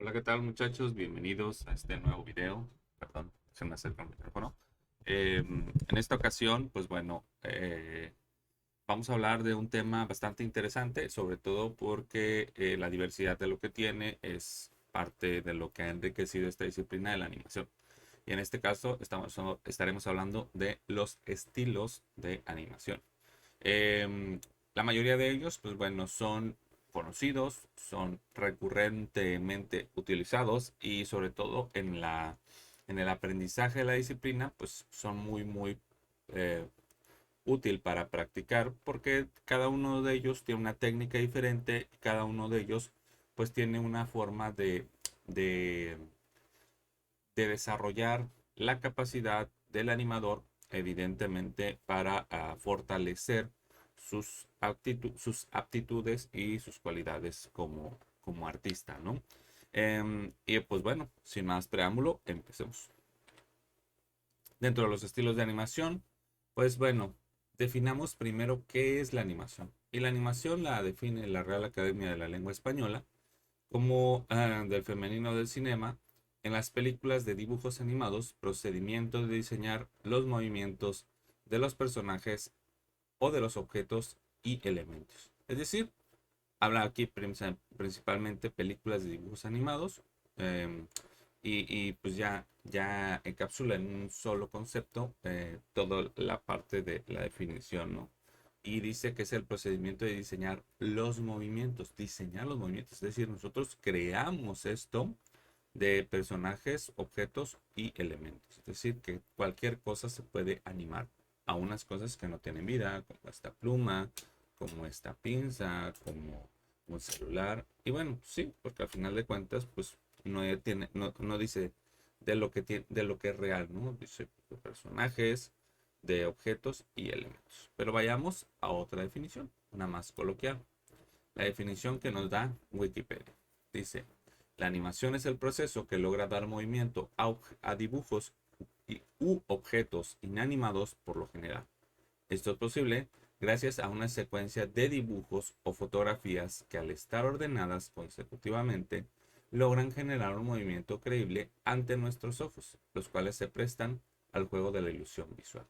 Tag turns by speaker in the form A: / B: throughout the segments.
A: Hola, ¿qué tal muchachos? Bienvenidos a este nuevo video. Perdón, se me acerca el micrófono. En esta ocasión, pues bueno, vamos a hablar de un tema bastante interesante, sobre todo porque la diversidad de lo que tiene es parte de lo que ha enriquecido esta disciplina de la animación. Y en este caso estaremos hablando de los estilos de animación. Em, la mayoría de ellos, pues bueno, son conocidos, son recurrentemente utilizados y sobre todo en el aprendizaje de la disciplina, pues son muy eh, útil para practicar porque cada uno de ellos tiene una técnica diferente y cada uno de ellos pues tiene una forma de, de desarrollar la capacidad del animador, evidentemente, para fortalecer sus aptitudes y sus cualidades como artista, ¿no? Y pues bueno, sin más preámbulo, empecemos. Dentro de los estilos de animación, pues bueno, definamos primero qué es la animación. Y la animación la define la Real Academia de la Lengua Española como del femenino del cinema, en las películas de dibujos animados, procedimiento de diseñar los movimientos de los personajes o de los objetos y elementos. Es decir, habla aquí principalmente películas de dibujos animados eh, pues ya encapsula en un solo concepto toda la parte de la definición, ¿no? Y dice que es el procedimiento de diseñar los movimientos, es decir, nosotros creamos esto de personajes, objetos y elementos, es decir, que cualquier cosa se puede animar a unas cosas que no tienen vida, como esta pluma, como esta pinza, como un celular, y bueno, sí, porque al final de cuentas, pues no dice de lo que es real, ¿no? Dice de personajes, de objetos y elementos. Pero vayamos a otra definición, una más coloquial. La definición que nos da Wikipedia. Dice, la animación es el proceso que logra dar movimiento a dibujos u objetos inanimados por lo general. Esto es posible gracias a una secuencia de dibujos o fotografías que al estar ordenadas consecutivamente logran generar un movimiento creíble ante nuestros ojos, los cuales se prestan al juego de la ilusión visual.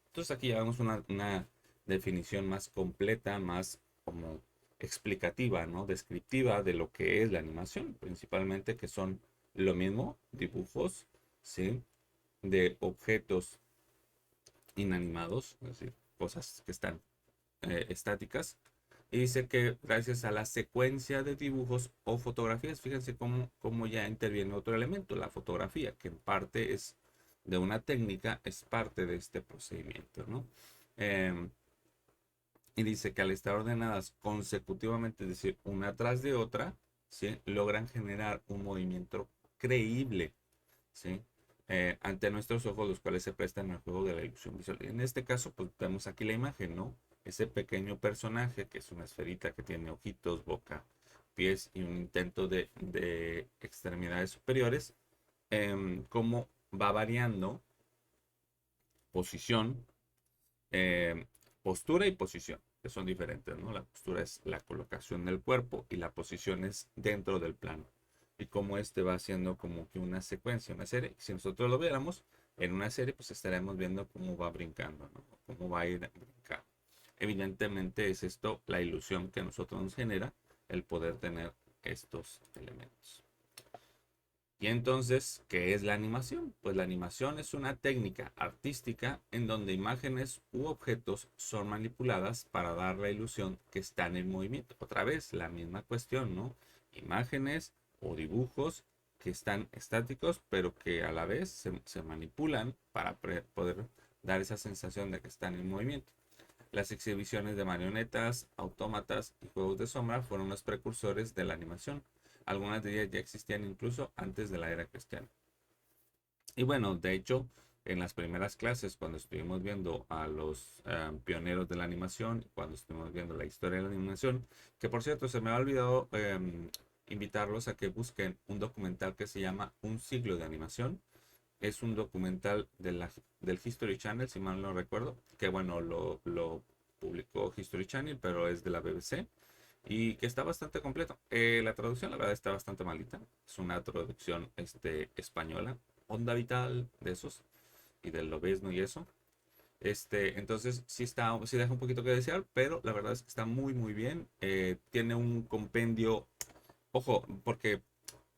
A: Entonces aquí ya vemos una definición más completa, más como explicativa, ¿no? Descriptiva de lo que es la animación, principalmente que son lo mismo, dibujos, ¿sí? De objetos inanimados, es decir, cosas que están estáticas. Y dice que gracias a la secuencia de dibujos o fotografías, fíjense cómo ya interviene otro elemento, la fotografía, que en parte es de una técnica, es parte de este procedimiento, ¿no? Eh, y dice que al estar ordenadas consecutivamente, es decir, una tras de otra, ¿sí? Logran generar un movimiento creíble, ¿sí? Ante nuestros ojos, los cuales se prestan al juego de la ilusión visual. En este caso, pues vemos aquí la imagen, ¿no? Ese pequeño personaje que es una esferita que tiene ojitos, boca, pies y un intento de extremidades superiores, cómo va variando posición, eh, postura y posición, que son diferentes, ¿no? La postura es la colocación del cuerpo y la posición es dentro del plano. Y como este va haciendo como que una secuencia, una serie. Si nosotros lo viéramos en una serie, pues estaremos viendo cómo va brincando, ¿no? Cómo va a ir brincando. Evidentemente es esto la ilusión que a nosotros nos genera el poder tener estos elementos. Y entonces, ¿qué es la animación? Pues la animación es una técnica artística en donde imágenes u objetos son manipuladas para dar la ilusión que están en movimiento. Otra vez, la misma cuestión, ¿no? Imágenes o dibujos que están estáticos, pero que a la vez se manipulan para poder dar esa sensación de que están en movimiento. Las exhibiciones de marionetas, autómatas y juegos de sombra fueron los precursores de la animación. Algunas de ellas ya existían incluso antes de la era cristiana. Y bueno, de hecho, en las primeras clases, cuando estuvimos viendo a los pioneros de la animación, cuando estuvimos viendo la historia de la animación, que por cierto se me ha olvidado invitarlos a que busquen un documental que se llama Un siglo de animación. Es un documental del History Channel, si mal no recuerdo, que bueno, lo publicó History Channel, pero es de la BBC. y que está bastante completo. La traducción, la verdad, está bastante malita. Es una traducción española, Onda Vital, de esos, y del Lobezno y eso. Entonces sí deja un poquito que desear, pero la verdad es que está muy, muy bien. Tiene un compendio, ojo, porque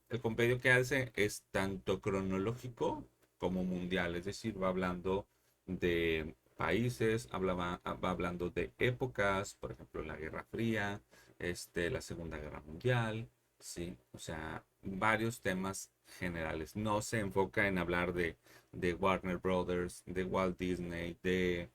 A: el compendio que hace es tanto cronológico como mundial, es decir, va hablando de países, va hablando de épocas, por ejemplo, la Guerra Fría, la Segunda Guerra Mundial, sí, o sea, varios temas generales. No se enfoca en hablar de Warner Brothers, de Walt Disney, de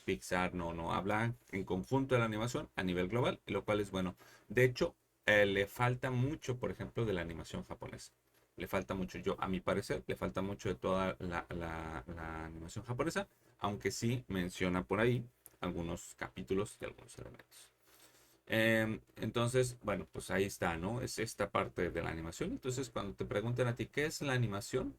A: Pixar, no, no, habla en conjunto de la animación a nivel global, lo cual es bueno. De hecho, le falta mucho, por ejemplo, de la animación japonesa. Le falta mucho, yo, a mi parecer, le falta mucho de toda la animación japonesa, aunque sí menciona por ahí algunos capítulos y algunos elementos. Entonces, bueno, pues ahí está, ¿no? Es esta parte de la animación. Entonces, cuando te preguntan a ti qué es la animación,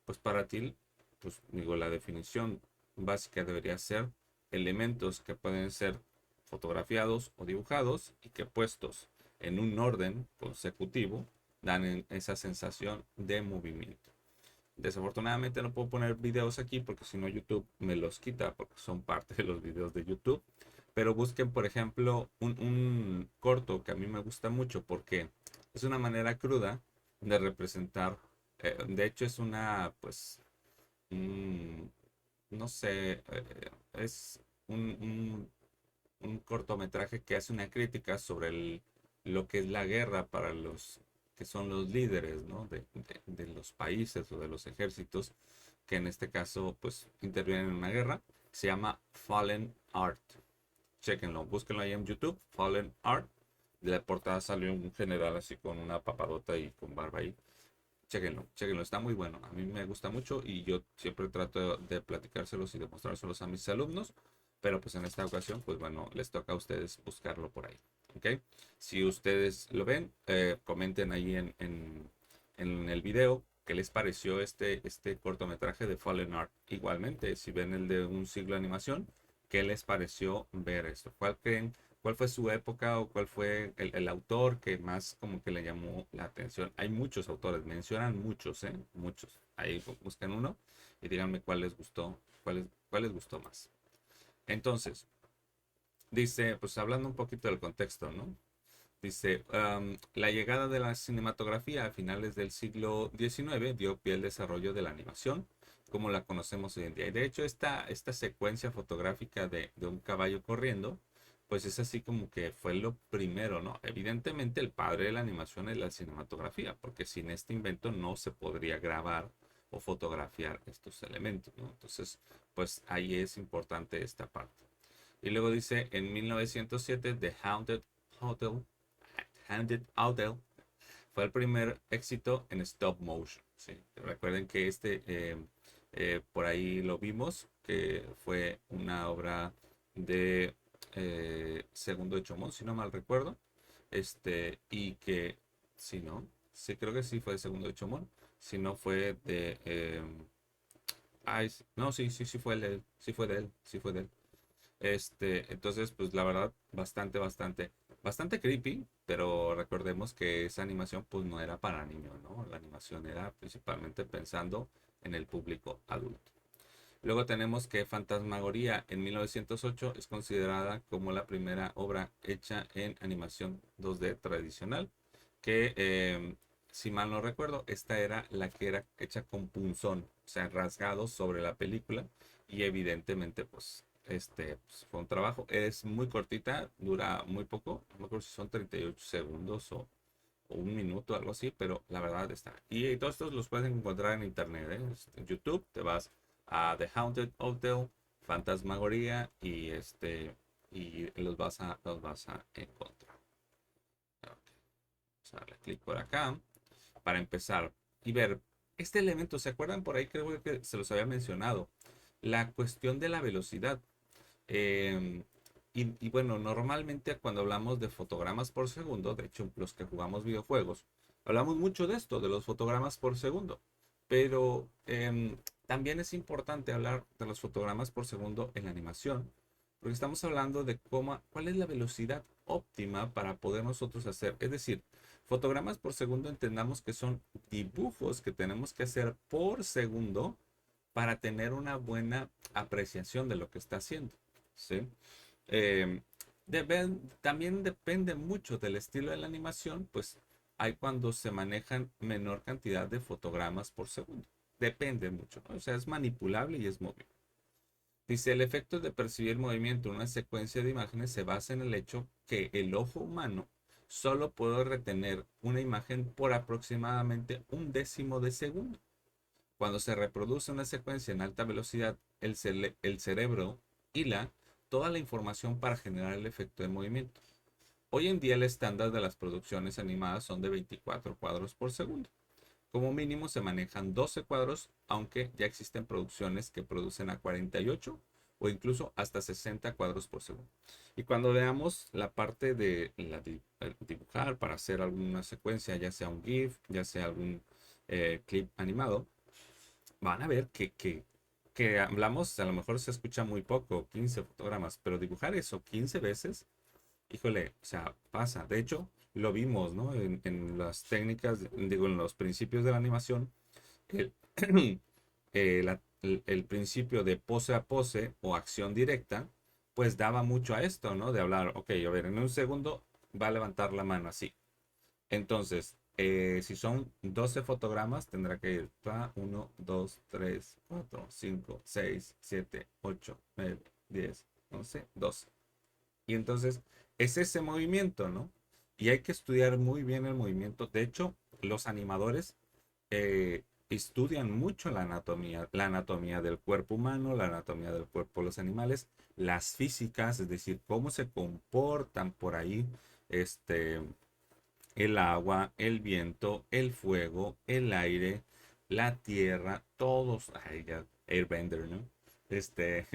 A: pues para ti, pues digo, la definición básica debería ser elementos que pueden ser fotografiados o dibujados y que puestos en un orden consecutivo dan esa sensación de movimiento. Desafortunadamente no puedo poner videos aquí porque si no YouTube me los quita porque son parte de los videos de YouTube. Pero busquen, por ejemplo, un corto que a mí me gusta mucho porque es una manera cruda de representar. De hecho, es una, pues, no sé, es un cortometraje que hace una crítica sobre lo que es la guerra para los que son los líderes, ¿no? de los países o de los ejércitos que en este caso pues intervienen en una guerra. Se llama Fallen Art. Chequenlo, búsquenlo ahí en YouTube, Fallen Art. De la portada salió un general así con una papadota y con barba ahí. Chequenlo, chequenlo, está muy bueno. A mí me gusta mucho y yo siempre trato de platicárselos y de mostrárselos a mis alumnos. Pero pues en esta ocasión, pues bueno, les toca a ustedes buscarlo por ahí. ¿Ok? Si ustedes lo ven, comenten ahí en el video qué les pareció este cortometraje de Fallen Art. Igualmente, si ven el de Un siglo de animación, ¿qué les pareció ver esto? ¿Cuál creen? ¿Cuál fue su época o cuál fue el autor que más como que le llamó la atención? Hay muchos autores, mencionan muchos, ¿eh? Muchos. Ahí busquen uno y díganme cuál les gustó, cuál les gustó más. Entonces, dice, pues hablando un poquito del contexto, ¿no? Dice, la llegada de la cinematografía a finales del siglo XIX dio pie al desarrollo de la animación, como la conocemos hoy en día. Y de hecho, esta secuencia fotográfica de un caballo corriendo, pues es así como que fue lo primero, ¿no? Evidentemente, el padre de la animación es la cinematografía, porque sin este invento no se podría grabar o fotografiar estos elementos, ¿no? Entonces, pues ahí es importante esta parte. Y luego dice, en 1907, The Hotel, Haunted Hotel fue el primer éxito en stop motion. ¿Sí? Recuerden que por ahí lo vimos, que fue una obra de Segundo de Chomón, si no mal recuerdo. Y que, si no, sí creo que sí fue de Segundo de Chomón, si no fue de... ay, no, sí, sí, sí fue de él, sí fue de él, sí fue de él. Entonces, pues la verdad, bastante creepy, pero recordemos que esa animación pues no era para niños, ¿no? La animación era principalmente pensando en el público adulto. Luego tenemos que Fantasmagoría en 1908 es considerada como la primera obra hecha en animación 2D tradicional, que si mal no recuerdo, esta era la que era hecha con punzón, o sea, rasgado sobre la película y evidentemente pues, fue un trabajo, es muy cortita, dura muy poco, no me acuerdo si son 38 segundos o un minuto, algo así, pero la verdad está. Y todos estos los puedes encontrar en internet, ¿eh? En YouTube te vas a The Haunted Hotel, Fantasmagoría y los vas a encontrar. Ok, vamos a darle clic por acá para empezar y ver este elemento. ¿Se acuerdan por ahí? Creo que se los había mencionado. La cuestión de la velocidad. Eh, y bueno, normalmente cuando hablamos de fotogramas por segundo, de hecho los que jugamos videojuegos, hablamos mucho de esto, de los fotogramas por segundo. Pero también es importante hablar de los fotogramas por segundo en la animación, porque estamos hablando de cuál es la velocidad óptima para poder nosotros hacer. Es decir, fotogramas por segundo entendamos que son dibujos que tenemos que hacer por segundo para tener una buena apreciación de lo que está haciendo. ¿Sí? Eh, también depende mucho del estilo de la animación, pues hay cuando se manejan menor cantidad de fotogramas por segundo. Depende mucho, ¿no? O sea, es manipulable y es móvil. Dice, el efecto de percibir movimiento en una secuencia de imágenes se basa en el hecho que el ojo humano solo puede retener una imagen por aproximadamente un décimo de segundo. Cuando se reproduce una secuencia en alta velocidad, el cerebro hila toda la información para generar el efecto de movimiento. Hoy en día el estándar de las producciones animadas son de 24 cuadros por segundo. Como mínimo se manejan 12 cuadros, aunque ya existen producciones que producen a 48 o incluso hasta 60 cuadros por segundo. Y cuando veamos la parte de dibujar para hacer alguna secuencia, ya sea un GIF, ya sea algún clip animado, van a ver que hablamos, a lo mejor se escucha muy poco, 15 fotogramas, pero dibujar eso 15 veces, híjole, o sea, pasa. De hecho, lo vimos, ¿no? En las técnicas, digo, en los principios de la animación, el, el principio de pose a pose o acción directa, pues daba mucho a esto, ¿no? De hablar, ok, a ver, en un segundo va a levantar la mano así. Entonces, si son 12 fotogramas, tendrá que ir 1, 2, 3, 4, 5, 6, 7, 8, 9, 10, 11, 12. Y entonces es ese movimiento, ¿no? Y hay que estudiar muy bien el movimiento. De hecho, los animadores estudian mucho la anatomía del cuerpo humano, la anatomía del cuerpo de los animales, las físicas, es decir, cómo se comportan por ahí, este, el agua, el viento, el fuego, el aire, la tierra, todos, ay, ya, Airbender, ¿no? Este,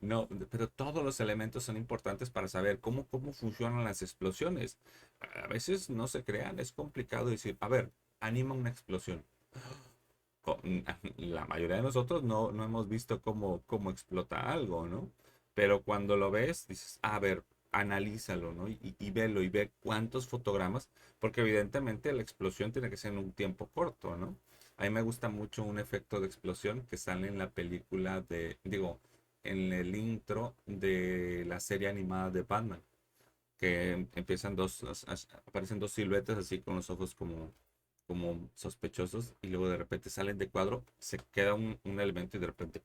A: no, pero todos los elementos son importantes para saber cómo funcionan las explosiones. A veces no se crean, es complicado decir, a ver, anima una explosión. La mayoría de nosotros no hemos visto cómo explota algo, ¿no? Pero cuando lo ves, dices, a ver, analízalo, ¿no? Y velo y ve cuántos fotogramas, porque evidentemente la explosión tiene que ser en un tiempo corto, ¿no? A mí me gusta mucho un efecto de explosión que sale en la película digo, en el intro de la serie animada de Batman, que empiezan aparecen dos siluetas así con los ojos como sospechosos y luego de repente salen de cuadro, se queda un elemento y de repente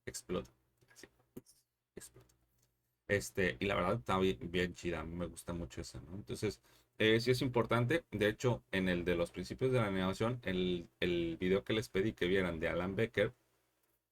A: explota. Así, explota. Y la verdad está bien chida, a mí me gusta mucho eso, ¿no? Entonces, sí es importante. De hecho, en el de los principios de la animación, el video que les pedí que vieran de Alan Becker,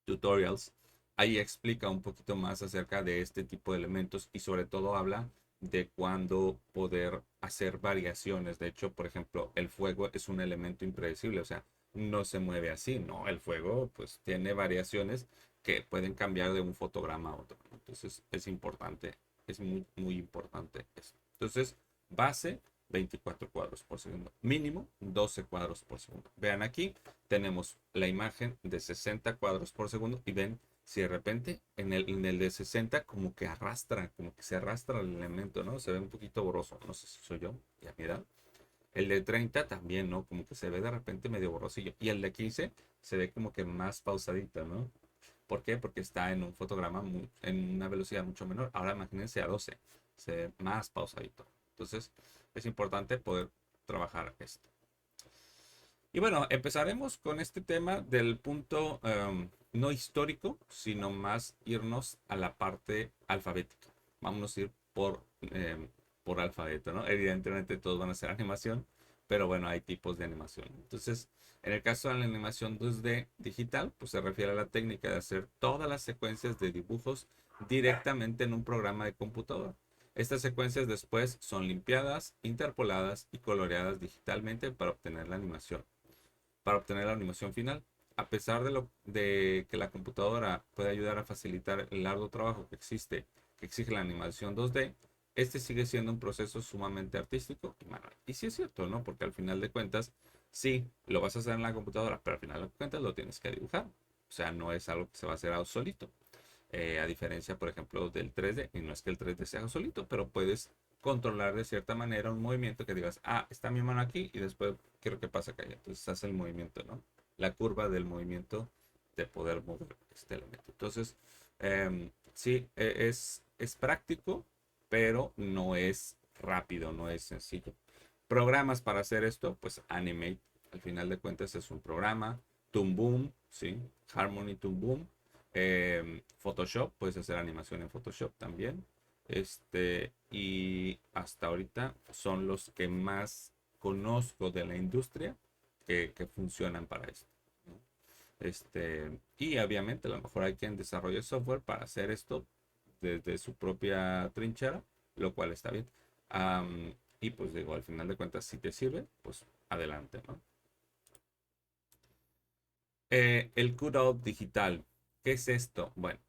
A: Tutorials, ahí explica un poquito más acerca de este tipo de elementos y sobre todo habla de cuándo poder hacer variaciones. De hecho, por ejemplo, el fuego es un elemento impredecible, o sea, no se mueve así, ¿no? El fuego pues tiene variaciones que pueden cambiar de un fotograma a otro. Entonces es importante, es muy importante eso. Entonces, base 24 cuadros por segundo, mínimo 12 cuadros por segundo. Vean aquí, tenemos la imagen de 60 cuadros por segundo y ven si de repente en el de 60 como que arrastra, como que se arrastra el elemento, ¿no? Se ve un poquito borroso, no sé si soy yo, ya mira. El de 30 también, ¿no? Como que se ve de repente medio borrosillo. Y el de 15 se ve como que más pausadito, ¿no? ¿Por qué? Porque está en un fotograma en una velocidad mucho menor. Ahora imagínense a 12, se ve más pausadito. Entonces es importante poder trabajar esto. Y bueno, empezaremos con este tema del punto no histórico, sino más irnos a la parte alfabética. Vamos a ir por alfabeto, ¿no? Evidentemente todos van a ser animación, pero bueno, hay tipos de animación. Entonces, en el caso de la animación 2D digital, pues se refiere a la técnica de hacer todas las secuencias de dibujos directamente en un programa de computadora. Estas secuencias después son limpiadas, interpoladas y coloreadas digitalmente para obtener la animación final. A pesar de que la computadora puede ayudar a facilitar el largo trabajo que exige la animación 2D, este sigue siendo un proceso sumamente artístico y manual. Y sí es cierto, ¿no? Porque al final de cuentas, sí, lo vas a hacer en la computadora, pero al final de cuentas lo tienes que dibujar. O sea, no es algo que se va a hacer solito. A diferencia, por ejemplo, del 3D, y no es que el 3D sea solito, pero puedes controlar de cierta manera un movimiento que digas, ah, está mi mano aquí y después quiero que pase acá. Entonces hace el movimiento, ¿no? La curva del movimiento de poder mover este elemento. Entonces, sí, es práctico, pero no es rápido, no es sencillo. Programas para hacer esto, pues Animate, al final de cuentas es un programa. Toon Boom, sí, Harmony Toon Boom. Photoshop, puedes hacer animación en Photoshop también. Y hasta ahorita son los que más conozco de la industria que funcionan para esto, ¿no? Y obviamente a lo mejor hay quien desarrolle software para hacer esto desde su propia trinchera, lo cual está bien. Y pues digo, al final de cuentas, si te sirve, pues adelante, ¿no? El cutout digital. ¿Qué es esto? Bueno,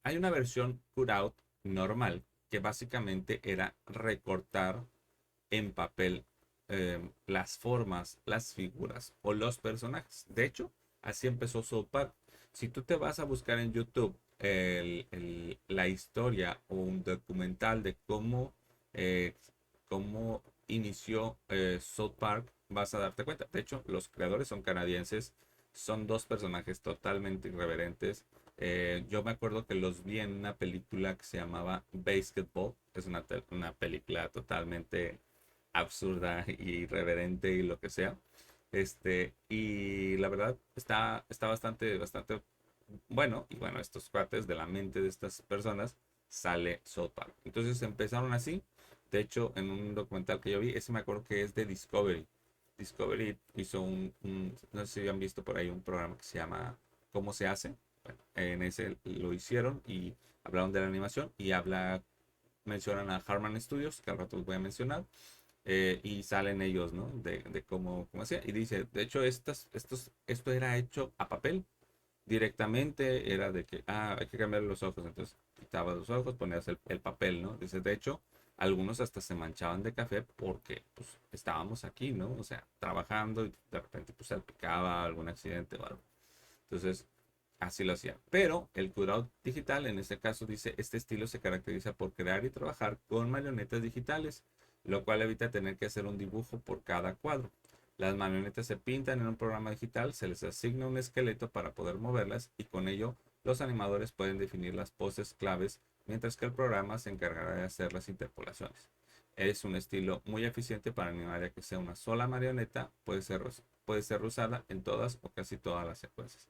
A: hay una versión cutout normal que básicamente era recortar en papel las formas, las figuras o los personajes. De hecho, así empezó South Park. Si tú te vas a buscar en YouTube la historia o un documental de eh, cómo inició South Park, vas a darte cuenta. De hecho, los creadores son canadienses, son dos personajes totalmente irreverentes. Yo me acuerdo que los vi en una película que se llamaba Basketball. Es una película totalmente absurda y irreverente y lo que sea. Y la verdad está bastante bueno. Y bueno, estos cuates de la mente de estas personas sale South Park. Entonces empezaron así. De hecho, en un documental que yo vi, ese me acuerdo que es de Discovery. Discovery hizo no sé si han visto por ahí un programa que se llama ¿Cómo se hace? Bueno, en ese lo hicieron y hablaron de la animación y mencionan a Harman Studios, que al rato los voy a mencionar, y salen ellos, ¿no? De cómo hacía. Y dice, de hecho, esto era hecho a papel directamente, era de que, hay que cambiar los ojos. Entonces, quitabas los ojos, ponías el papel, ¿no? Dice, de hecho, algunos hasta se manchaban de café porque, pues, estábamos aquí, ¿no? O sea, trabajando y de repente, pues, salpicaba algún accidente o algo. Entonces, así lo hacía. Pero el cutout digital, en este caso, dice, este estilo se caracteriza por crear y trabajar con marionetas digitales, lo cual evita tener que hacer un dibujo por cada cuadro. Las marionetas se pintan en un programa digital, se les asigna un esqueleto para poder moverlas y con ello los animadores pueden definir las poses claves, mientras que el programa se encargará de hacer las interpolaciones. Es un estilo muy eficiente para animar, ya que sea una sola marioneta, puede ser usada en todas o casi todas las secuencias.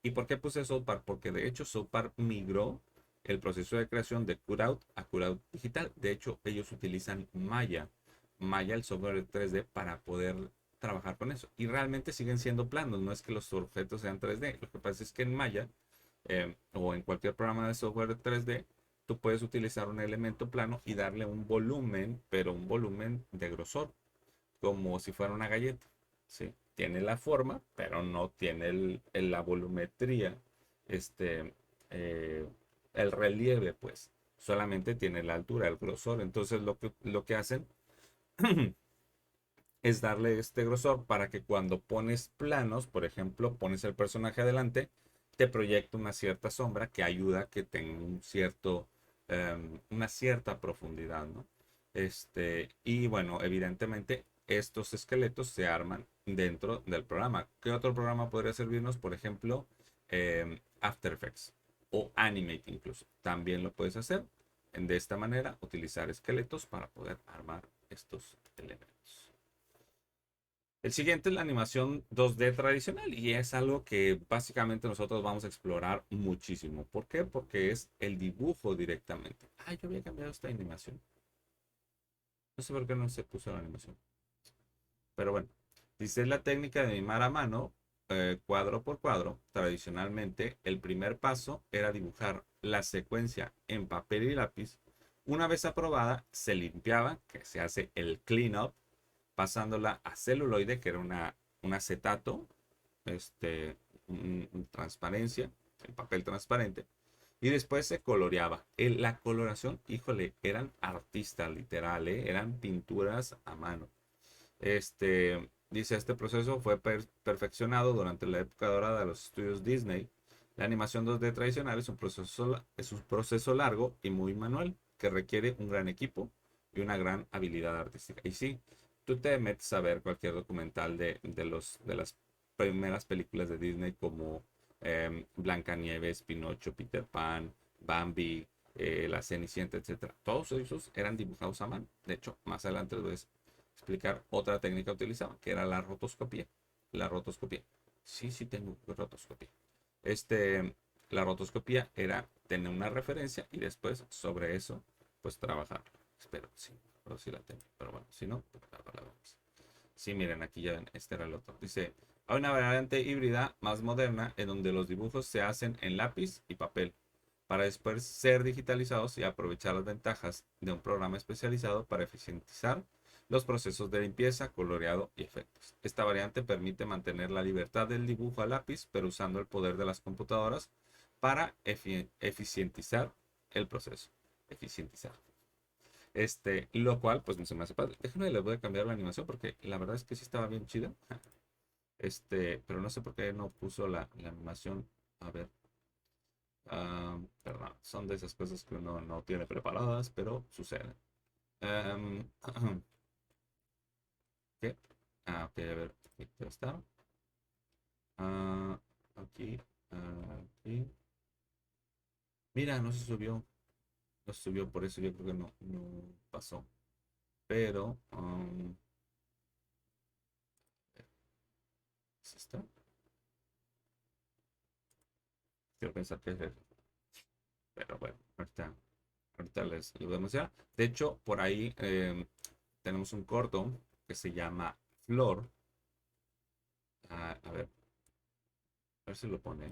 A: ¿Y por qué puse South Park? Porque de hecho South Park migró el proceso de creación de cutout a cutout digital. De hecho, ellos utilizan Maya, el software de 3D, para poder trabajar con eso. Y realmente siguen siendo planos, no es que los objetos sean 3D. Lo que pasa es que en Maya o en cualquier programa de software 3D, tú puedes utilizar un elemento plano y darle un volumen, pero un volumen de grosor, como si fuera una galleta, ¿sí? Tiene la forma, pero no tiene la volumetría, este, eh, el relieve, pues. Solamente tiene la altura, el grosor. Entonces lo que hacen es darle este grosor para que cuando pones planos, por ejemplo, pones el personaje adelante, te proyecta una cierta sombra que ayuda a que tenga una cierta profundidad, ¿no? Y bueno, evidentemente estos esqueletos se arman dentro del programa. ¿Qué otro programa podría servirnos? Por ejemplo, After Effects o Animate incluso. También lo puedes hacer de esta manera, utilizar esqueletos para poder armar estos elementos. El siguiente es la animación 2D tradicional y es algo que básicamente nosotros vamos a explorar muchísimo. ¿Por qué? Porque es el dibujo directamente. Yo había cambiado esta animación. No sé por qué no se puso la animación. Pero bueno, dice la técnica de animar a mano, cuadro por cuadro. Tradicionalmente, el primer paso era dibujar la secuencia en papel y lápiz. Una vez aprobada, se limpiaba, que se hace el clean up, pasándola a celuloide, que era un acetato, transparencia, el papel transparente, y después se coloreaba. La coloración, híjole, eran artistas literal, eran pinturas a mano. Dice, este proceso fue perfeccionado durante la época dorada de los estudios Disney. La animación 2D tradicional es un proceso largo y muy manual que requiere un gran equipo, y una gran habilidad artística. Y sí, tú te metes a ver cualquier documental de las primeras películas de Disney como Blancanieves, Pinocho, Peter Pan, Bambi, La Cenicienta, etcétera. Todos esos eran dibujados a mano. De hecho, más adelante les voy a explicar otra técnica utilizada, que era la rotoscopía. La rotoscopía. Sí, sí tengo rotoscopía. Este, la rotoscopía era tener una referencia y después sobre eso, pues trabajar. Espero, sí, pero sí la tengo. Pero bueno, si no, pues ahora la vemos. Sí, miren, aquí ya ven, este era el otro. Dice, hay una variante híbrida más moderna en donde los dibujos se hacen en lápiz y papel para después ser digitalizados y aprovechar las ventajas de un programa especializado para eficientizar los procesos de limpieza, coloreado y efectos. Esta variante permite mantener la libertad del dibujo a lápiz, pero usando el poder de las computadoras para eficientizar el proceso. Eficientizar. Lo cual, pues no se me hace padre. Déjenme, les voy a cambiar la animación porque la verdad es que sí estaba bien chida. Pero no sé por qué no puso la animación. A ver. Perdón, son de esas cosas que uno no tiene preparadas, pero suceden. Um, ¿Qué? Ok, a ver, aquí está. Ah, aquí, aquí. Mira, no se subió. No se subió, por eso yo creo que no pasó. Pero, ¿es esta? Quiero pensar que es eso. Pero bueno, ahorita les voy a mostrar. De hecho, por ahí tenemos un corto que se llama Flor. A ver si lo pone. A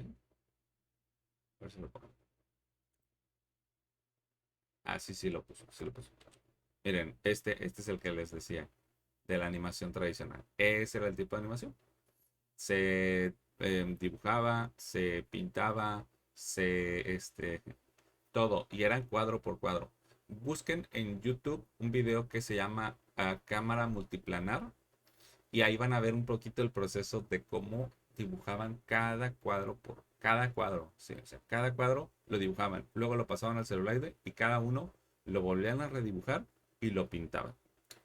A: ver si lo pone. Ah, sí, sí lo puso, sí lo puso. Miren, este es el que les decía de la animación tradicional. Ese era el tipo de animación. Se dibujaba, se pintaba, todo, y eran cuadro por cuadro. Busquen en YouTube un video que se llama Cámara Multiplanar y ahí van a ver un poquito el proceso de cómo dibujaban cada cuadro por cada cuadro. Sí, o sea, cada cuadro lo dibujaban, luego lo pasaban al celular y cada uno lo volvían a redibujar y lo pintaban.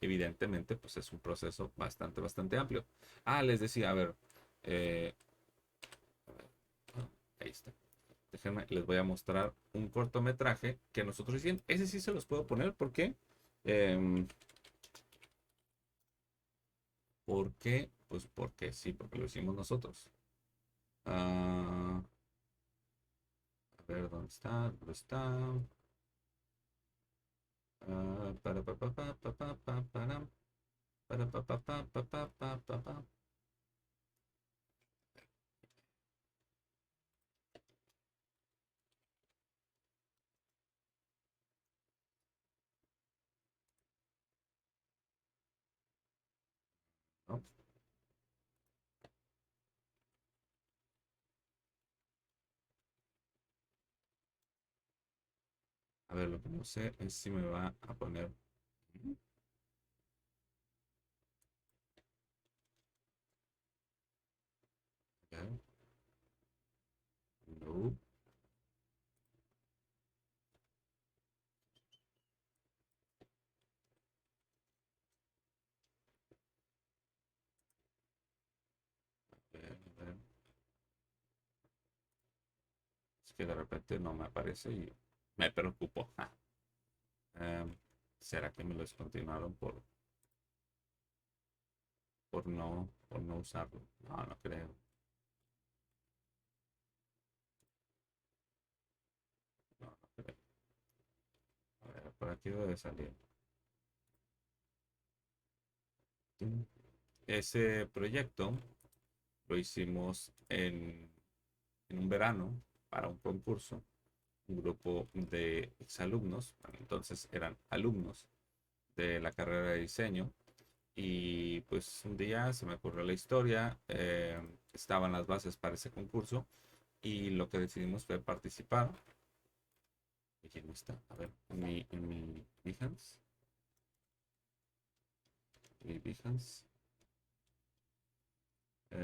A: Evidentemente, pues es un proceso bastante amplio. Les decía, eh, ahí está. Déjenme, les voy a mostrar un cortometraje que nosotros hicimos. Ese sí se los puedo poner porque, em, ¿por qué? Pues porque sí, porque lo hicimos nosotros. Ah, a ver, ¿dónde está? ¿Dónde está? Para pa pa pa pa pa pa para pa pa pa pa pa pa pa pa. ¿No? A ver, lo que no sé es si me va a poner. A ver, no. A ver. Es que de repente no me aparece y me preocupo. Em, ¿Será que me lo descontinuaron por no usarlo? No, no creo. No, no creo. A ver, por aquí debe salir. Ese proyecto lo hicimos en un verano para un concurso, un grupo de exalumnos, bueno, entonces eran alumnos de la carrera de diseño. Y pues un día se me ocurrió la historia, estaban las bases para ese concurso y lo que decidimos fue participar. Aquí no está, a ver, en mi Behance, mi Behance, a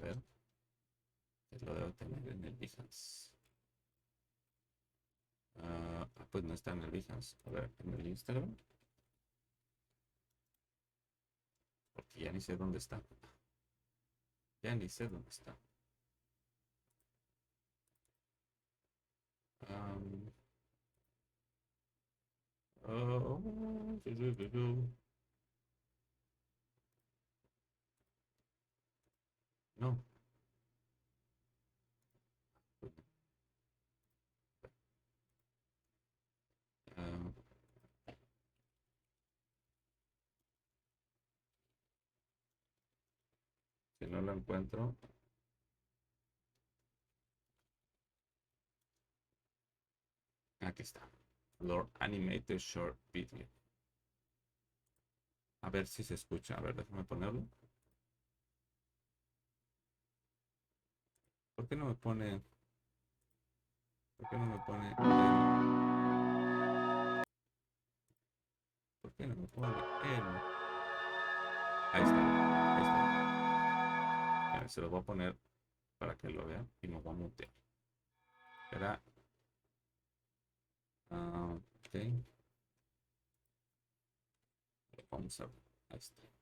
A: ver, lo debo tener en el Behance. Pues no está en el Behance, a ver, en el Instagram. que ya ni sé dónde está. Ya ni sé dónde está. Am, oh, no. Ah, si no lo encuentro. Aquí está. Lord Animated Short Video. A ver si se escucha. A ver, déjame ponerlo. ¿Por qué no me pone? ¿Por qué no me pone ¿Por qué no me pone Ahí está. Ahí está. A ver, se lo voy a poner para que lo vean y me voy a mutear. Era. Ok. Vamos a ver. Ahí está.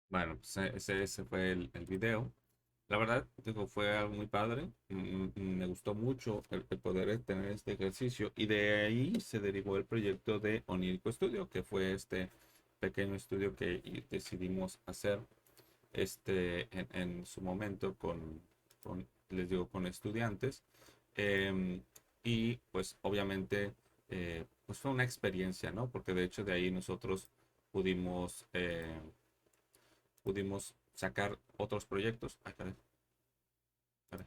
A: Bueno, pues ese fue el video. La verdad, digo, fue algo muy padre. Me gustó mucho el poder tener este ejercicio y de ahí se derivó el proyecto de Onírico Studio, que fue este pequeño estudio que decidimos hacer en su momento les digo, con estudiantes. Em, y pues obviamente pues fue una experiencia, ¿no? Porque de hecho de ahí nosotros pudimos, pudimos sacar otros proyectos. Ay, caray, caray.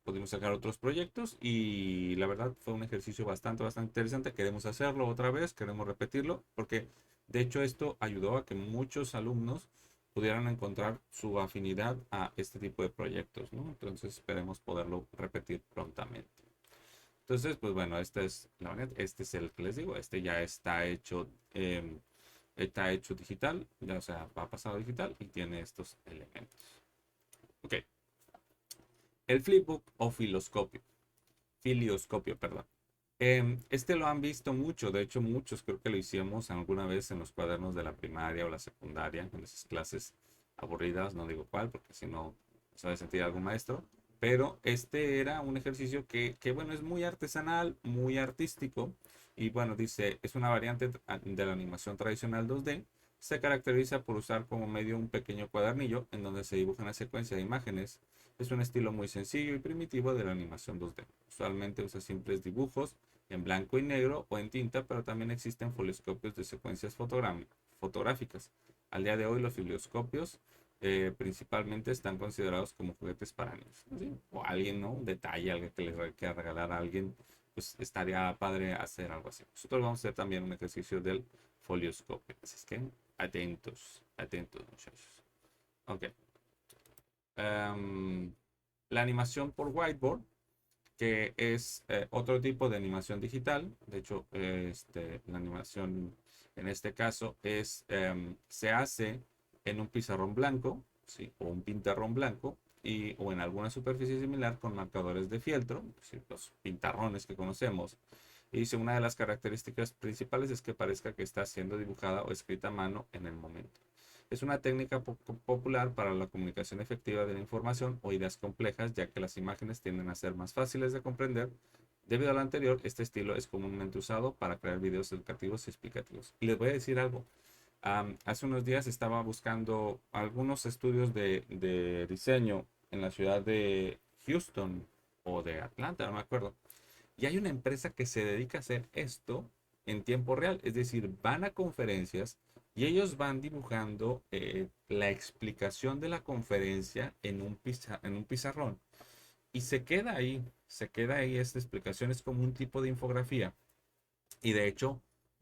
A: Pudimos sacar otros proyectos y la verdad fue un ejercicio bastante interesante. Queremos hacerlo otra vez, queremos repetirlo, porque de hecho esto ayudó a que muchos alumnos pudieran encontrar su afinidad a este tipo de proyectos, ¿no? Entonces esperemos poderlo repetir prontamente. Entonces, pues bueno, esta es la manera, este es el que les digo, este ya está hecho digital, ya o sea, va pasado digital y tiene estos elementos. Ok, el flipbook o filioscopio, perdón. Este lo han visto mucho, de hecho muchos creo que lo hicimos alguna vez en los cuadernos de la primaria o la secundaria, en esas clases aburridas, no digo cuál, porque si no se va a sentir algún maestro, pero este era un ejercicio que bueno, es muy artesanal, muy artístico, y bueno, dice, es una variante de la animación tradicional 2D, se caracteriza por usar como medio un pequeño cuadernillo en donde se dibuja una secuencia de imágenes. Es un estilo muy sencillo y primitivo de la animación 2D. Usualmente usa simples dibujos en blanco y negro o en tinta, pero también existen folioscopios de secuencias fotográficas. Al día de hoy los filioscopios principalmente están considerados como juguetes para niños. ¿Sí? O alguien, ¿no? Un detalle, algo que le quiera regalar a alguien, pues estaría padre hacer algo así. Nosotros vamos a hacer también un ejercicio del folioscopio. Así es que atentos, atentos muchachos. Ok. Um, la animación por whiteboard que es otro tipo de animación digital. De hecho, la animación en este caso se hace en un pizarrón blanco, ¿sí? O un pintarrón blanco, o en alguna superficie similar con marcadores de fieltro, ¿sí? Los pintarrones que conocemos. Y dice, una de las características principales es que parezca que está siendo dibujada o escrita a mano en el momento. Es una técnica popular para la comunicación efectiva de la información o ideas complejas, ya que las imágenes tienden a ser más fáciles de comprender. Debido a lo anterior, este estilo es comúnmente usado para crear videos educativos y explicativos. Y les voy a decir algo. Hace unos días estaba buscando algunos estudios de diseño en la ciudad de Houston o de Atlanta, no me acuerdo. Y hay una empresa que se dedica a hacer esto en tiempo real, es decir, van a conferencias y ellos van dibujando la explicación de la conferencia en un pizarrón. Y se queda ahí esta explicación, es como un tipo de infografía. Y de hecho,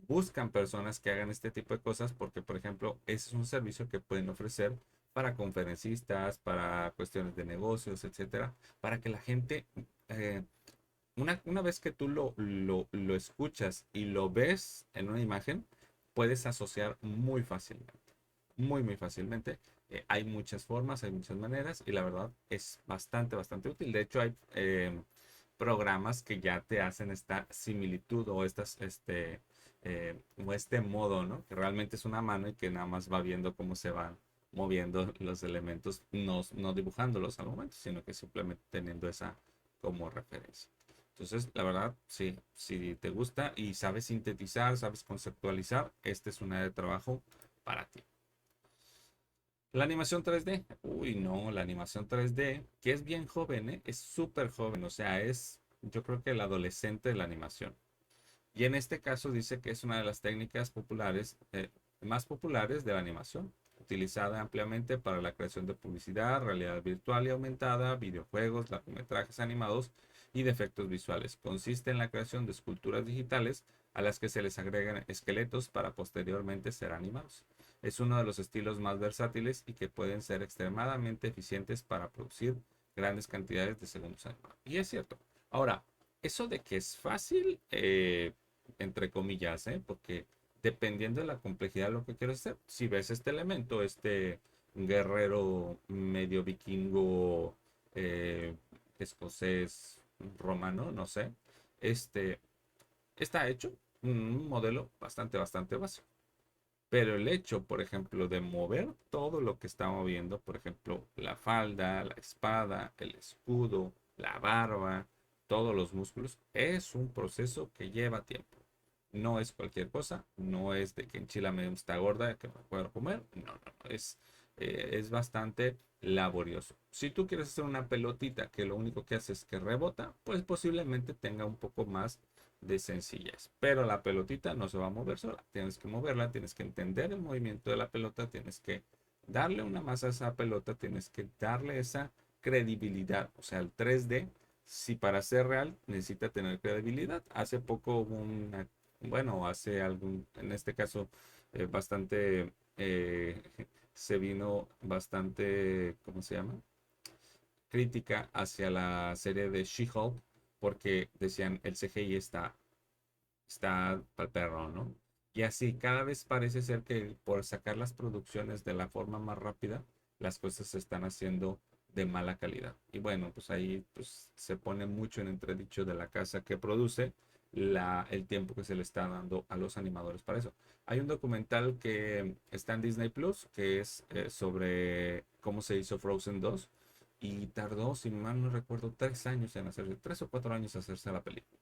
A: buscan personas que hagan este tipo de cosas porque, por ejemplo, ese es un servicio que pueden ofrecer para conferencistas, para cuestiones de negocios, etcétera, para que la gente eh, una vez que tú lo escuchas y lo ves en una imagen, puedes asociar muy fácilmente. Muy, muy fácilmente. Hay muchas formas, hay muchas maneras y la verdad es bastante, bastante útil. De hecho, hay programas que ya te hacen esta similitud o o este modo, ¿no? Que realmente es una mano y que nada más va viendo cómo se van moviendo los elementos, no dibujándolos al momento, sino que simplemente teniendo esa como referencia. Entonces, la verdad, sí, si te gusta y sabes sintetizar, sabes conceptualizar, este es una de trabajo para ti. La animación 3D, uy, no, la animación 3D, que es bien joven, ¿eh? Es súper joven, o sea, yo creo que el adolescente de la animación. Y en este caso dice que es una de las técnicas más populares de la animación, utilizada ampliamente para la creación de publicidad, realidad virtual y aumentada, videojuegos, largometrajes animados y de efectos visuales. Consiste en la creación de esculturas digitales a las que se les agregan esqueletos para posteriormente ser animados. Es uno de los estilos más versátiles y que pueden ser extremadamente eficientes para producir grandes cantidades de segundos animados. Y es cierto. Ahora, eso de que es fácil, entre comillas, ¿eh? Porque dependiendo de la complejidad de lo que quieras hacer, si ves este elemento, este guerrero medio vikingo, eh, escocés, romano, no sé, este está hecho un modelo bastante, bastante básico. Pero el hecho, por ejemplo, de mover todo lo que está moviendo, por ejemplo, la falda, la espada, el escudo, la barba, todos los músculos, es un proceso que lleva tiempo. No es cualquier cosa, no es de que enchilame está gorda, que me puedo comer, no, no, no, es bastante laborioso. Si tú quieres hacer una pelotita que lo único que hace es que rebota, pues posiblemente tenga un poco más de sencillez. Pero la pelotita no se va a mover sola. Tienes que moverla, tienes que entender el movimiento de la pelota, tienes que darle una masa a esa pelota, tienes que darle esa credibilidad. O sea, el 3D, si para ser real necesita tener credibilidad. Hace poco hubo bueno, hace algún, en este caso, bastante se vino bastante, ¿cómo se llama? Crítica hacia la serie de She-Hulk porque decían el CGI está para el perro, ¿no? Y así cada vez parece ser que por sacar las producciones de la forma más rápida, las cosas se están haciendo de mala calidad. Y bueno, pues ahí pues, se pone mucho en entredicho de la casa que produce el tiempo que se le está dando a los animadores para eso. Hay un documental que está en Disney Plus que es sobre cómo se hizo Frozen 2 y tardó, si mal no recuerdo, 3 años en hacerse, 3 o 4 años hacerse la película.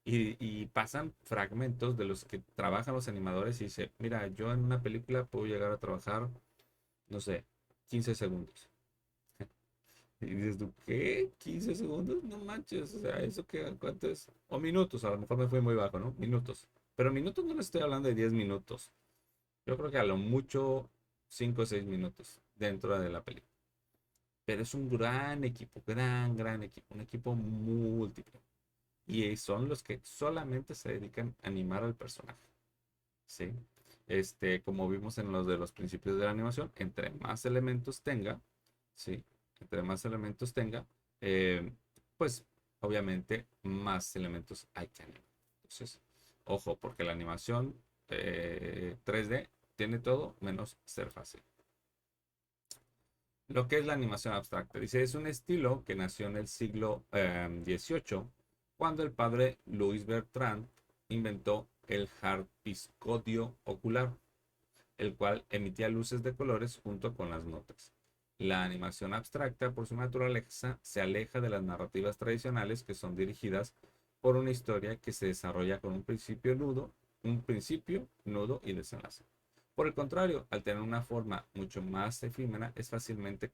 A: Y pasan fragmentos de los que trabajan los animadores y dice, mira, yo en una película puedo llegar a trabajar, no sé, 15 segundos. Y dices tú, ¿qué? ¿15 segundos? No manches, o sea, ¿eso qué? ¿Cuánto es? O minutos, a lo mejor me fui muy bajo, ¿no? Minutos. Pero minutos no le estoy hablando de 10 minutos. Yo creo que a lo mucho 5 o 6 minutos dentro de la película. Pero es un gran equipo, gran equipo, un equipo múltiple. Y son los que solamente se dedican a animar al personaje. ¿Sí? Como vimos en los de los principios de la animación, entre más elementos tenga, ¿sí? Entre más elementos tenga, eh, pues obviamente más elementos hay que animar. Entonces, ojo, porque la animación 3D tiene todo menos ser fácil. Lo que es la animación abstracta. Dice, es un estilo que nació en el siglo XVIII, cuando el padre Louis Bertrand inventó el harpiscodio ocular, el cual emitía luces de colores junto con las notas. La animación abstracta, por su naturaleza, se aleja de las narrativas tradicionales que son dirigidas por una historia que se desarrolla con un principio, nudo y desenlace. Por el contrario, al tener una forma mucho más efímera, es fácilmente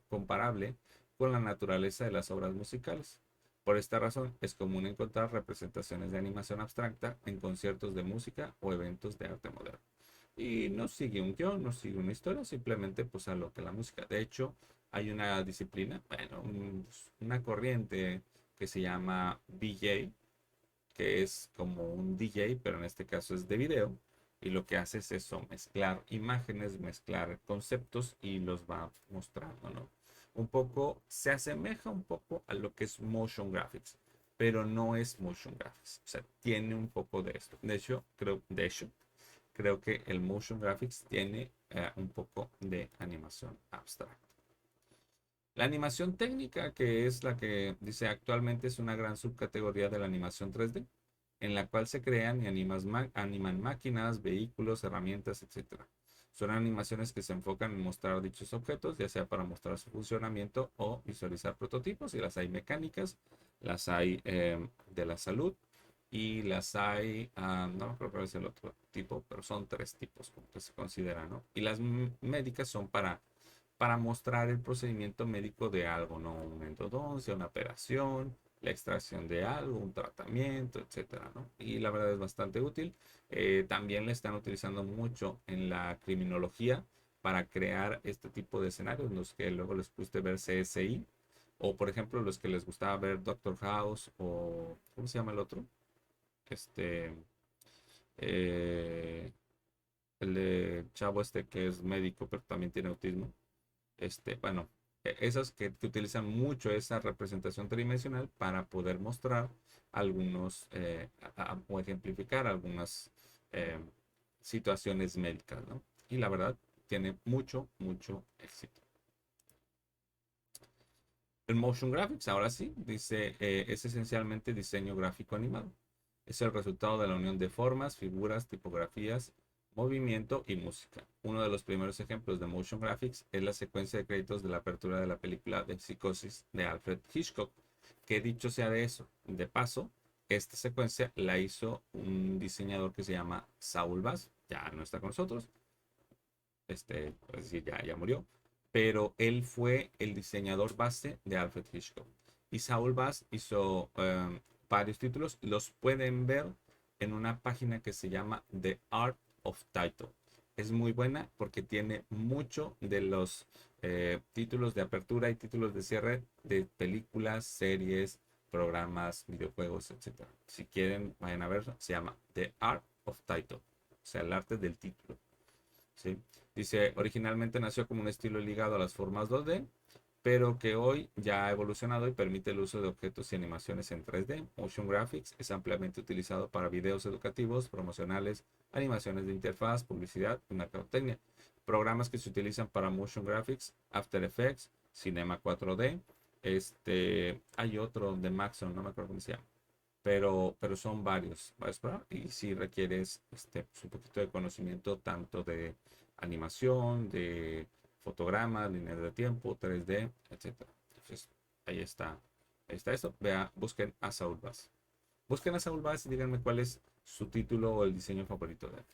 A: comparable con la naturaleza de las obras musicales. Por esta razón, es común encontrar representaciones de animación abstracta en conciertos de música o eventos de arte moderno. Y no sigue un guión, no sigue una historia, simplemente pues a lo que la música. De hecho, hay una disciplina, bueno, una corriente que se llama VJ, que es como un DJ, pero en este caso es de video. Y lo que hace es eso, mezclar imágenes, mezclar conceptos y los va mostrando, ¿no? Un poco, se asemeja un poco a lo que es motion graphics, pero no es motion graphics. O sea, tiene un poco de esto. De hecho, creo que el motion graphics tiene un poco de animación abstracta. La animación técnica, que es la que dice actualmente es una gran subcategoría de la animación 3D, en la cual se crean y animan máquinas, vehículos, herramientas, etc. Son animaciones que se enfocan en mostrar dichos objetos, ya sea para mostrar su funcionamiento o visualizar prototipos, y las hay mecánicas, las hay de la salud, y las hay, no me acuerdo cuál es el otro tipo, pero son 3 tipos como que se consideran, ¿no? Y las médicas son para mostrar el procedimiento médico de algo, ¿no? Una endodoncia, una operación, la extracción de algo, un tratamiento, etcétera, ¿no? Y la verdad es bastante útil. También la están utilizando mucho en la criminología para crear este tipo de escenarios, los que luego les guste ver CSI, o por ejemplo los que les gustaba ver Doctor House, o ¿cómo se llama el otro? Este, eh, el de chavo que es médico, pero también tiene autismo. Bueno, esas que utilizan mucho esa representación tridimensional para poder mostrar algunos o ejemplificar algunas eh, situaciones médicas, ¿no? Y la verdad, tiene mucho éxito. El motion graphics, ahora sí, dice, es esencialmente diseño gráfico animado. Es el resultado de la unión de formas, figuras, tipografías, movimiento y música. Uno de los primeros ejemplos de motion graphics es la secuencia de créditos de la apertura de la película de Psicosis de Alfred Hitchcock. Que dicho sea de eso, de paso, esta secuencia la hizo un diseñador que se llama Saul Bass, ya no está con nosotros, es decir, ya murió, pero él fue el diseñador base de Alfred Hitchcock. Y Saul Bass hizo varios títulos, los pueden ver en una página que se llama The Art of Title. Es muy buena porque tiene mucho de los títulos de apertura y títulos de cierre de películas, series, programas, videojuegos, etc. Si quieren, vayan a verlo. Se llama The Art of Title, o sea, el arte del título. ¿sí? Dice, originalmente nació como un estilo ligado a las formas 2D, pero que hoy ya ha evolucionado y permite el uso de objetos y animaciones en 3D. Motion Graphics es ampliamente utilizado para videos educativos, promocionales, animaciones de interfaz, publicidad y mercadotecnia. Programas que se utilizan para Motion Graphics, After Effects, Cinema 4D, hay otro de Maxon, no me acuerdo cómo se llama, pero son varios programas y si requieres pues un poquito de conocimiento tanto de animación, de fotogramas, líneas de tiempo, 3D, etcétera. Entonces, ahí está, ahí está eso. Busquen a Saul Bass. Busquen a Saul Bass y díganme cuál es su título o el diseño favorito de él.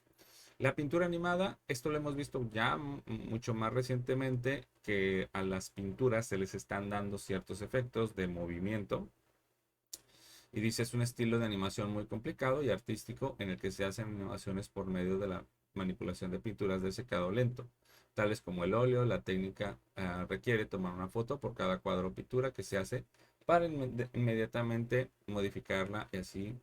A: La pintura animada, esto lo hemos visto ya mucho más recientemente, que a las pinturas se les están dando ciertos efectos de movimiento. Y dice, es un estilo de animación muy complicado y artístico en el que se hacen animaciones por medio de la manipulación de pinturas de secado lento, tales como el óleo. La técnica requiere tomar una foto por cada cuadro o pintura que se hace para inmediatamente modificarla y así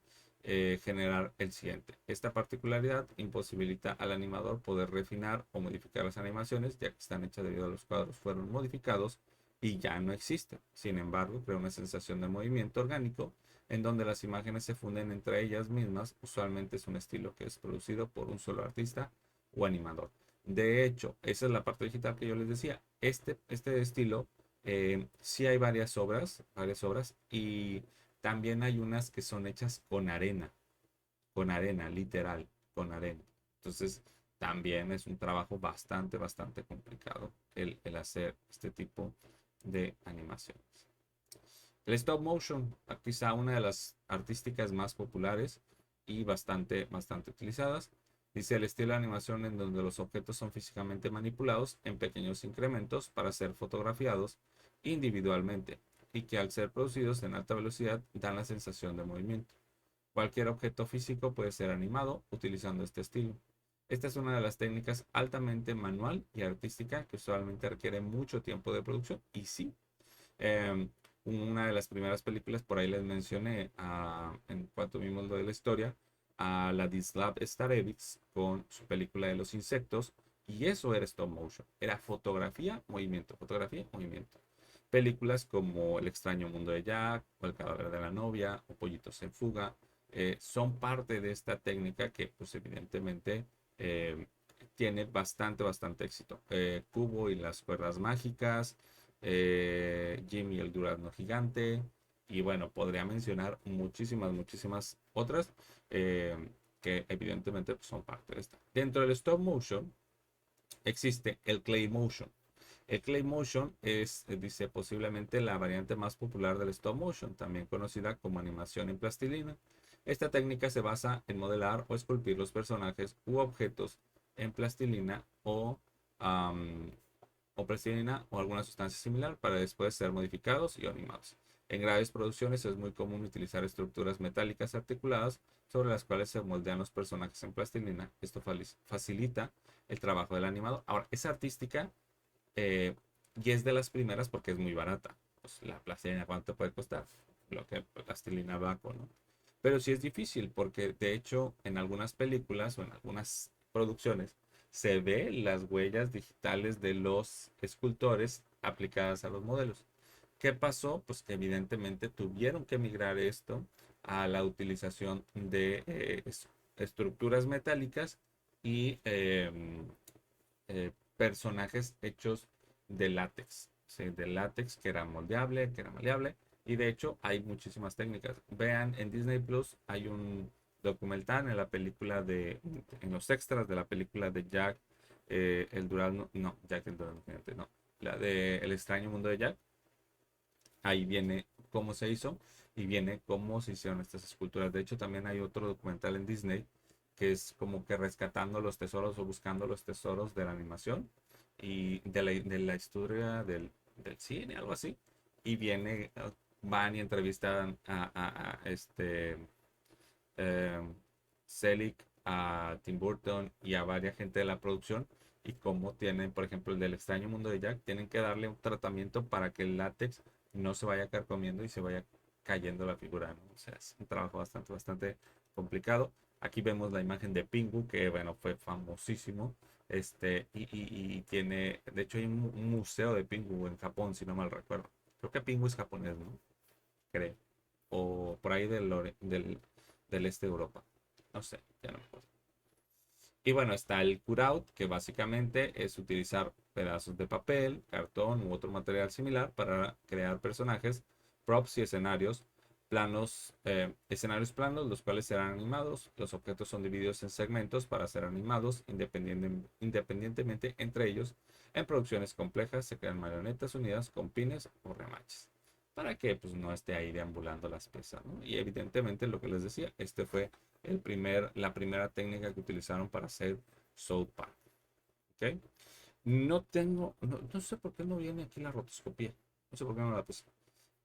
A: generar el siguiente. Esta particularidad imposibilita al animador poder refinar o modificar las animaciones, ya que están hechas debido a los cuadros fueron modificados y ya no existen. Sin embargo, crea una sensación de movimiento orgánico en donde las imágenes se funden entre ellas mismas. Usualmente es un estilo que es producido por un solo artista o animador. De hecho, esa es la parte digital que yo les decía. Este estilo, sí hay varias obras y también hay unas que son hechas con arena, literal, con arena. Entonces, también es un trabajo bastante complicado el hacer este tipo de animaciones. El stop motion, quizá una de las artísticas más populares y bastante utilizadas. Dice, el estilo de animación en donde los objetos son físicamente manipulados en pequeños incrementos para ser fotografiados individualmente y que al ser producidos en alta velocidad dan la sensación de movimiento. Cualquier objeto físico puede ser animado utilizando este estilo. Esta es una de las técnicas altamente manual y artística que usualmente requiere mucho tiempo de producción y sí, eh, una de las primeras películas, por ahí les mencioné, en cuanto vimos lo de la historia, a la Ladislav Starevich con su película de los insectos, y eso era stop motion, era fotografía, movimiento. Películas como El extraño mundo de Jack, o El cadáver de la novia, o Pollitos en fuga, son parte de esta técnica que pues evidentemente eh, tiene bastante éxito. Cubo y las cuerdas mágicas, Jimmy el durazno gigante, y bueno, podría mencionar muchísimas otras eh, que evidentemente pues, son parte de esta. Dentro del stop motion existe el clay motion. El clay motion es, dice, posiblemente la variante más popular del stop motion, también conocida como animación en plastilina. Esta técnica se basa en modelar o esculpir los personajes u objetos en plastilina um, o plastilina o alguna sustancia similar para después ser modificados y animados. En grandes producciones es muy común utilizar estructuras metálicas articuladas sobre las cuales se moldean los personajes en plastilina. Esto facilita el trabajo del animador. Ahora, es artística eh, y es de las primeras porque es muy barata. Pues la plastilina, ¿cuánto puede costar? Lo que plastilina Baco, ¿no? Pero sí es difícil porque de hecho en algunas películas o en algunas producciones se ve las huellas digitales de los escultores aplicadas a los modelos. ¿Qué pasó? Pues que evidentemente tuvieron que migrar esto a la utilización de estructuras metálicas y personajes hechos de látex, ¿sí? De látex que era moldeable, que era maleable. Y de hecho hay muchísimas técnicas. Vean, en Disney Plus hay un documental en la película en los extras de la película de Jack, el Durazno, no, Jack el Durazno, no, la de El extraño mundo de Jack. Ahí viene cómo se hizo y viene cómo se hicieron estas esculturas. De hecho, también hay otro documental en Disney que es como que rescatando los tesoros o buscando los tesoros de la animación y de la historia del cine, algo así. Y van y entrevistan a eh, Selig, a Tim Burton y a varias gente de la producción y cómo tienen, por ejemplo, el del extraño mundo de Jack, tienen que darle un tratamiento para que el látex no se vaya carcomiendo y se vaya cayendo la figura, ¿no? O sea, es un trabajo bastante complicado. Aquí vemos la imagen de Pingu, que bueno, fue famosísimo Y tiene, de hecho hay un museo de Pingu en Japón, si no mal recuerdo. Creo que Pingu es japonés, ¿no? Creo. O por ahí del este de Europa. No sé, ya no me acuerdo. Y bueno, está el cutout, que básicamente es utilizar pedazos de papel, cartón u otro material similar para crear personajes, props y escenarios planos, los cuales serán animados. Los objetos son divididos en segmentos para ser animados independientemente entre ellos. En producciones complejas se crean marionetas unidas con pines o remaches para que pues, no esté ahí deambulando las piezas, ¿no? Y evidentemente lo que les decía, este fue la primera técnica que utilizaron para hacer South Park. ¿Ok? No sé por qué no viene aquí la rotoscopía. No sé por qué no la puse.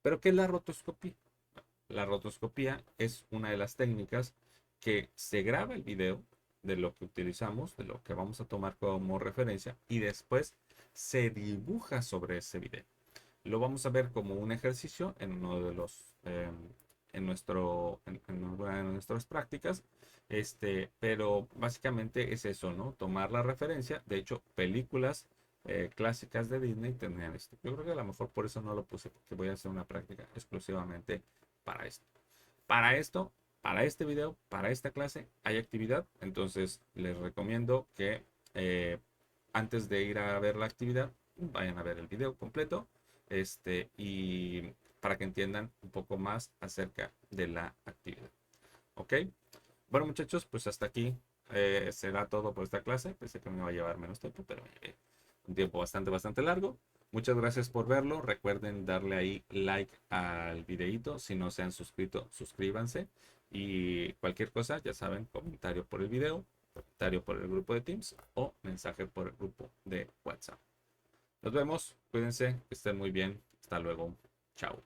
A: Pero ¿qué es la rotoscopía? La rotoscopía es una de las técnicas que se graba el video de lo que utilizamos, de lo que vamos a tomar como referencia y después se dibuja sobre ese video. Lo vamos a ver como un ejercicio en uno de los en una de nuestras prácticas. Pero básicamente es eso, ¿no? Tomar la referencia. De hecho, películas clásicas de Disney tenían esto. Yo creo que a lo mejor por eso no lo puse, porque voy a hacer una práctica exclusivamente para esto. Para esto, para este video, para esta clase, hay actividad. Entonces, les recomiendo que eh, antes de ir a ver la actividad, vayan a ver el video completo. Y para que entiendan un poco más acerca de la actividad. ¿Ok? Bueno, muchachos, pues hasta aquí será todo por esta clase. Pensé que me iba a llevar menos tiempo, pero un tiempo bastante largo. Muchas gracias por verlo. Recuerden darle ahí like al videito. Si no se han suscrito, suscríbanse. Y cualquier cosa, ya saben, comentario por el video, comentario por el grupo de Teams o mensaje por el grupo de WhatsApp. Nos vemos, cuídense, que estén muy bien. Hasta luego. Chao.